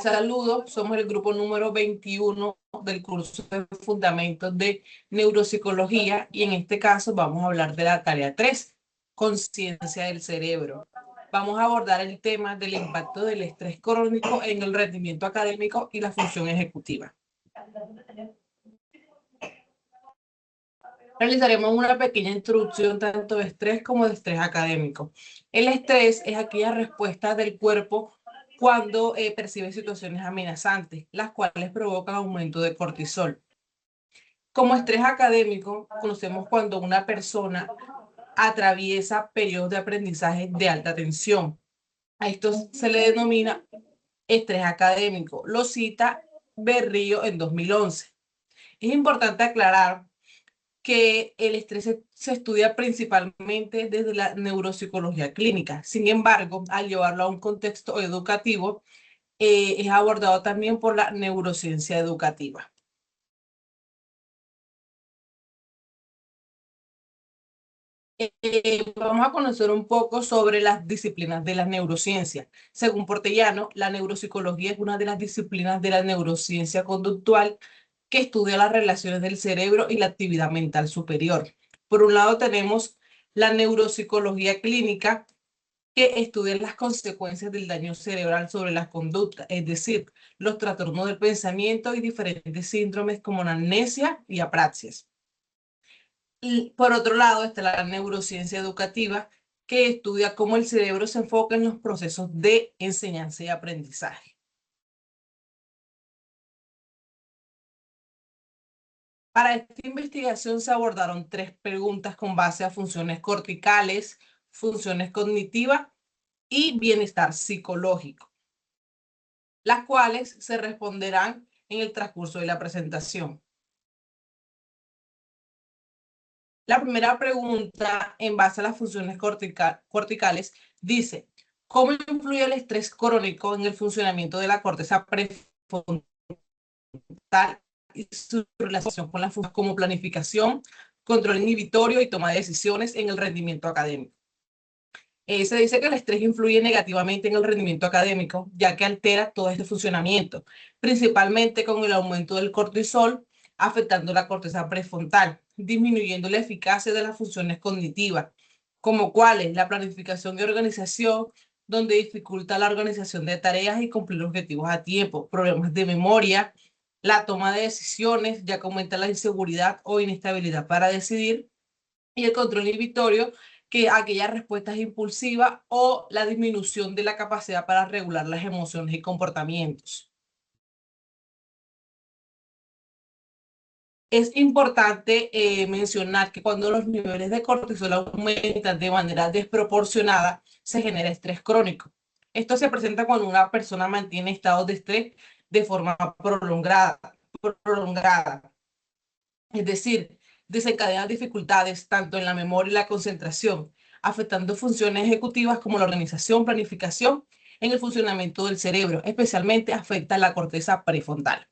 saludo, somos el grupo número 21 del curso de Fundamentos de Neuropsicología y en este caso vamos a hablar de la tarea 3, conciencia del cerebro. Vamos a abordar el tema del impacto del estrés crónico en el rendimiento académico y la función ejecutiva. Realizaremos una pequeña introducción tanto de estrés como de estrés académico. El estrés es aquella respuesta del cuerpo cuando percibe situaciones amenazantes, las cuales provocan aumento de cortisol. Como estrés académico, conocemos cuando una persona atraviesa periodos de aprendizaje de alta tensión. A esto se le denomina estrés académico. Lo cita Berrío en 2011. Es importante aclarar que el estrés se estudia principalmente desde la neuropsicología clínica. Sin embargo, al llevarlo a un contexto educativo, es abordado también por la neurociencia educativa. Vamos a conocer un poco sobre las disciplinas de la neurociencia. Según Portellano, la neuropsicología es una de las disciplinas de la neurociencia conductual que estudia las relaciones del cerebro y la actividad mental superior. Por un lado tenemos la neuropsicología clínica, que estudia las consecuencias del daño cerebral sobre las conductas, es decir, los trastornos del pensamiento y diferentes síndromes como la amnesia y apraxias. Y por otro lado está la neurociencia educativa, que estudia cómo el cerebro se enfoca en los procesos de enseñanza y aprendizaje. Para esta investigación se abordaron 3 preguntas con base a funciones corticales, funciones cognitivas y bienestar psicológico, las cuales se responderán en el transcurso de la presentación. La primera pregunta, en base a las funciones corticales, dice, ¿cómo influye el estrés crónico en el funcionamiento de la corteza prefrontal y su relación con las funciones como planificación, control inhibitorio y toma de decisiones en el rendimiento académico? Se dice que el estrés influye negativamente en el rendimiento académico, ya que altera todo este funcionamiento, principalmente con el aumento del cortisol, afectando la corteza prefrontal, disminuyendo la eficacia de las funciones cognitivas, como cuáles la planificación y organización, donde dificulta la organización de tareas y cumplir objetivos a tiempo, problemas de memoria, la toma de decisiones, ya que aumenta la inseguridad o inestabilidad para decidir, y el control inhibitorio, que aquellas respuestas impulsivas o la disminución de la capacidad para regular las emociones y comportamientos. Es importante mencionar que cuando los niveles de cortisol aumentan de manera desproporcionada, se genera estrés crónico. Esto se presenta cuando una persona mantiene estados de estrés de forma prolongada. Es decir, desencadena dificultades tanto en la memoria y la concentración, afectando funciones ejecutivas como la organización, planificación, en el funcionamiento del cerebro, especialmente afecta la corteza prefrontal.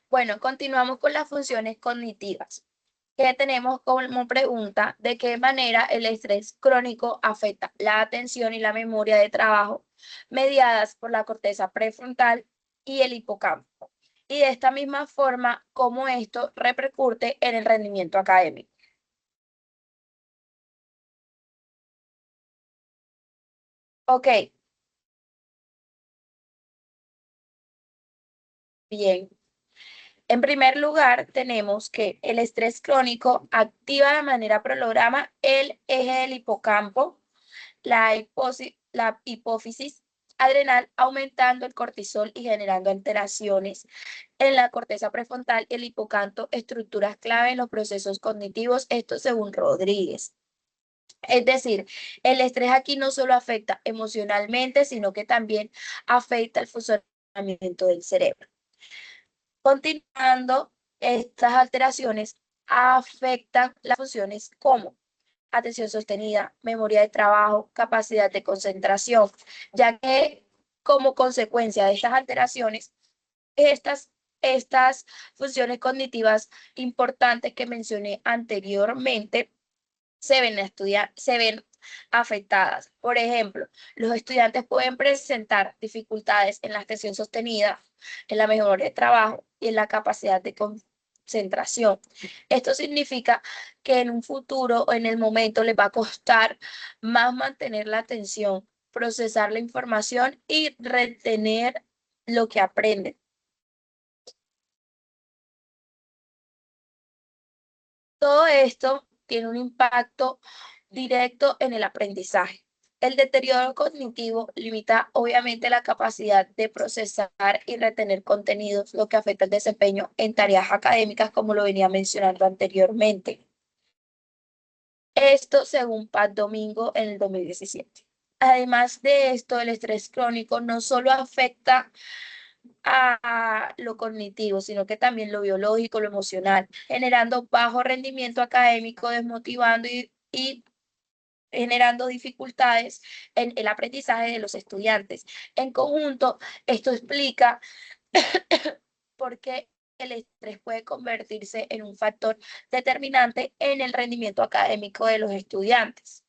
Bueno, continuamos con las funciones cognitivas, que tenemos como pregunta de qué manera el estrés crónico afecta la atención y la memoria de trabajo mediadas por la corteza prefrontal y el hipocampo. Y de esta misma forma, cómo esto repercute en el rendimiento académico. Ok, bien. En primer lugar, tenemos que el estrés crónico activa de manera prolongada el eje del hipocampo, la hipófisis adrenal, aumentando el cortisol y generando alteraciones en la corteza prefrontal y el hipocampo, estructuras clave en los procesos cognitivos, esto según Rodríguez. Es decir, el estrés aquí no solo afecta emocionalmente, sino que también afecta el funcionamiento del cerebro. Continuando, estas alteraciones afectan las funciones como atención sostenida, memoria de trabajo, capacidad de concentración, ya que como consecuencia de estas alteraciones, estas estas funciones cognitivas importantes que mencioné anteriormente se ven afectadas. Por ejemplo, los estudiantes pueden presentar dificultades en la atención sostenida, en la memoria de trabajo y en la capacidad de concentración. Esto significa que en un futuro o en el momento les va a costar más mantener la atención, procesar la información y retener lo que aprenden. Todo esto tiene un impacto directo en el aprendizaje. El deterioro cognitivo limita obviamente la capacidad de procesar y retener contenidos, lo que afecta el desempeño en tareas académicas, como lo venía mencionando anteriormente. Esto según Pat Domingo en el 2017. Además de esto, el estrés crónico no solo afecta a lo cognitivo, sino que también lo biológico, lo emocional, generando bajo rendimiento académico, desmotivando y generando dificultades en el aprendizaje de los estudiantes. En conjunto, esto explica por qué el estrés puede convertirse en un factor determinante en el rendimiento académico de los estudiantes.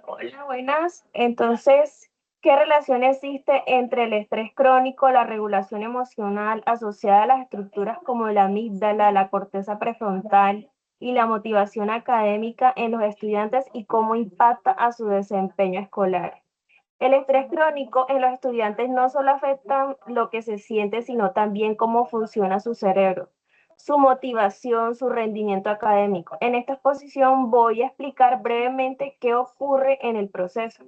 Hola, buenas. Entonces, ¿qué relación existe entre el estrés crónico, la regulación emocional asociada a las estructuras como la amígdala, la corteza prefrontal y la motivación académica en los estudiantes y cómo impacta a su desempeño escolar? El estrés crónico en los estudiantes no solo afecta lo que se siente, sino también cómo funciona su cerebro, su motivación, su rendimiento académico. En esta exposición voy a explicar brevemente qué ocurre en el proceso.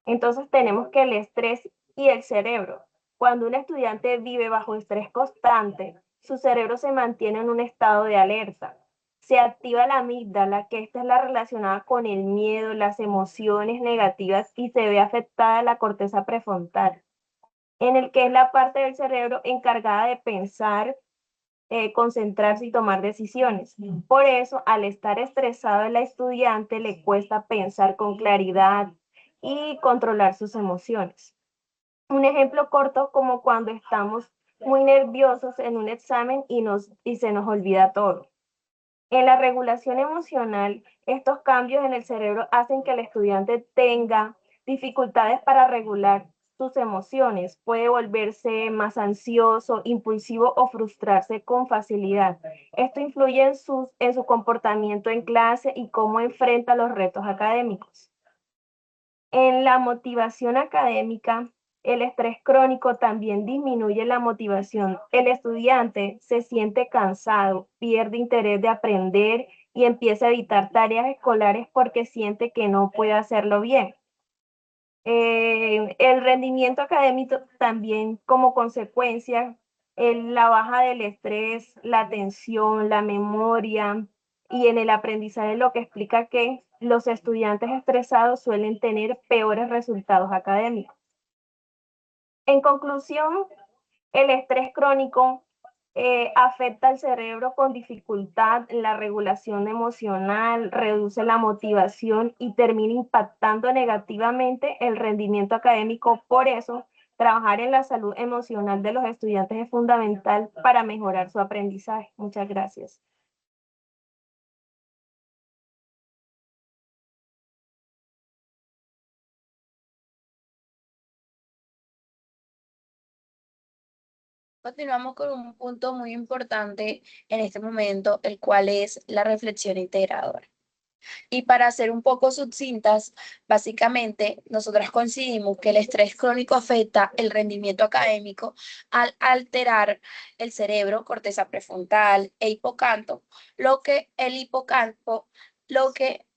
Entonces tenemos que el estrés y el cerebro. Cuando un estudiante vive bajo estrés constante, su cerebro se mantiene en un estado de alerta. Se activa la amígdala, que esta es la relacionada con el miedo, las emociones negativas, y se ve afectada la corteza prefrontal, en el que es la parte del cerebro encargada de pensar, concentrarse y tomar decisiones. Por eso, al estar estresado el estudiante le cuesta pensar con claridad y controlar sus emociones. Un ejemplo corto como cuando estamos muy nerviosos en un examen y se nos olvida todo. En la regulación emocional, estos cambios en el cerebro hacen que el estudiante tenga dificultades para regular sus emociones. Puede volverse más ansioso, impulsivo o frustrarse con facilidad. Esto influye en su comportamiento en clase y cómo enfrenta los retos académicos. En la motivación académica, el estrés crónico también disminuye la motivación. El estudiante se siente cansado, pierde interés de aprender y empieza a evitar tareas escolares porque siente que no puede hacerlo bien. El rendimiento académico también como consecuencia, la baja del estrés, la atención, la memoria y en el aprendizaje, lo que explica que los estudiantes estresados suelen tener peores resultados académicos. En conclusión, el estrés crónico afecta al cerebro con dificultad en la regulación emocional, reduce la motivación y termina impactando negativamente el rendimiento académico. Por eso, trabajar en la salud emocional de los estudiantes es fundamental para mejorar su aprendizaje. Muchas gracias. Continuamos con un punto muy importante en este momento, el cual es la reflexión integradora. Y para ser un poco sucintas, básicamente nosotras coincidimos que el estrés crónico afecta el rendimiento académico al alterar el cerebro, corteza prefrontal e hipocampo, lo que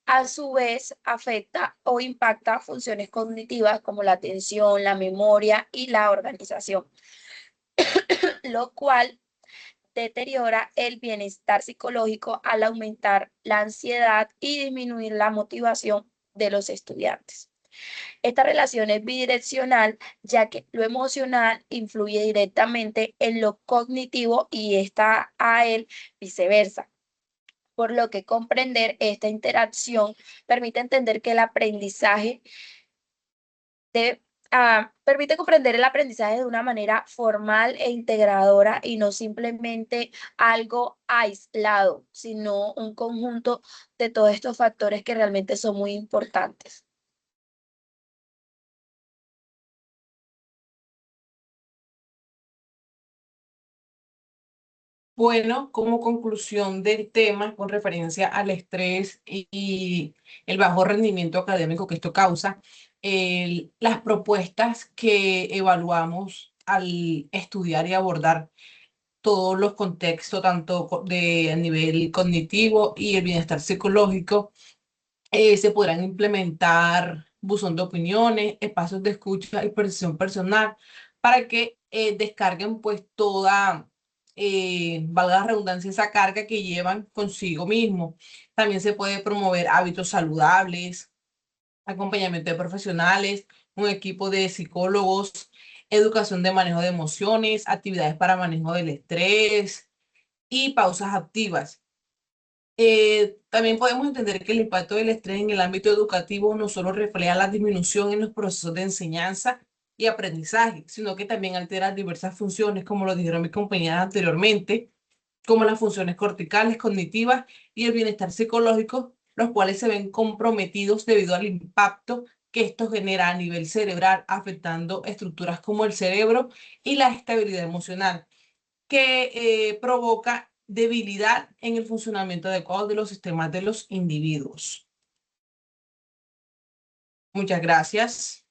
a su vez afecta o impacta funciones cognitivas como la atención, la memoria y la organización, lo cual deteriora el bienestar psicológico al aumentar la ansiedad y disminuir la motivación de los estudiantes. Esta relación es bidireccional, ya que lo emocional influye directamente en lo cognitivo y está a él viceversa. Por lo que comprender esta interacción permite entender que el aprendizaje permite comprender el aprendizaje de una manera formal e integradora y no simplemente algo aislado, sino un conjunto de todos estos factores que realmente son muy importantes. Bueno, como conclusión del tema con referencia al estrés y el bajo rendimiento académico que esto causa, las propuestas que evaluamos al estudiar y abordar todos los contextos, tanto de a nivel cognitivo y el bienestar psicológico, se podrán implementar buzón de opiniones, espacios de escucha y percepción personal para que descarguen pues toda, valga la redundancia, esa carga que llevan consigo mismo. También se puede promover hábitos saludables, acompañamiento de profesionales, un equipo de psicólogos, educación de manejo de emociones, actividades para manejo del estrés y pausas activas. También podemos entender que el impacto del estrés en el ámbito educativo no solo refleja la disminución en los procesos de enseñanza y aprendizaje, sino que también altera diversas funciones, como lo dijeron mis compañeras anteriormente, como las funciones corticales, cognitivas y el bienestar psicológico, los cuales se ven comprometidos debido al impacto que esto genera a nivel cerebral, afectando estructuras como el cerebro y la estabilidad emocional que provoca debilidad en el funcionamiento adecuado de los sistemas de los individuos. Muchas gracias.